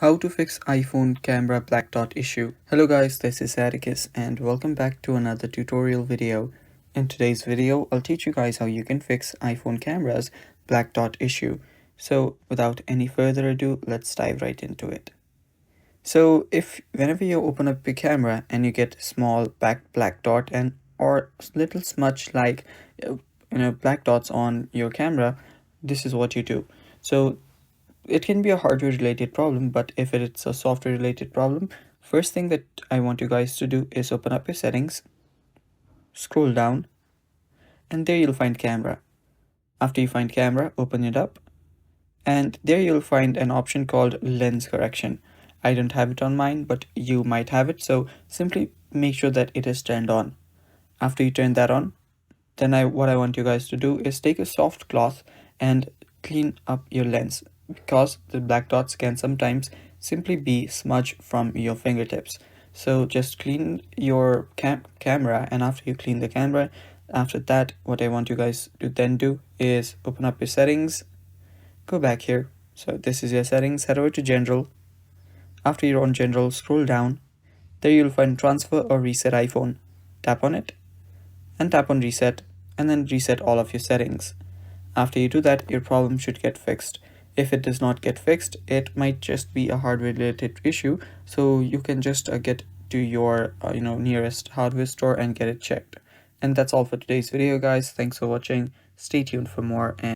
How to fix iPhone camera black dot issue. Hello guys, this is Atticus and welcome back to another tutorial video. In today's video, I'll teach you guys how you can fix iPhone camera's black dot issue. So without any further ado, let's dive right into it. So if whenever you open up your camera and you get small black dot and or little smudge like black dots on your camera, this is what you do. So it can be a hardware related problem, but if it's a software related problem, first thing that I want you guys to do is open up your settings, scroll down, and there you'll find camera. After you find camera, open it up, and there you'll find an option called lens correction. I don't have it on mine, but you might have it, so simply make sure that it is turned on. After you turn that on, then what I want you guys to do is take a soft cloth and clean up your lens, because the black dots can sometimes simply be smudge from your fingertips. So just clean your camera, and after you clean the camera, after that what I want you guys to then do is open up your settings, go back here. So this is your settings, head over to general. After you're on general, scroll down. There you'll find transfer or reset iPhone. Tap on it and tap on reset, and then reset all of your settings. After you do that, your problem should get fixed. If it does not get fixed, it might just be a hardware related issue, so you can just get to your nearest hardware store and get it checked. And that's all for today's video guys. Thanks for watching. Stay tuned for more. And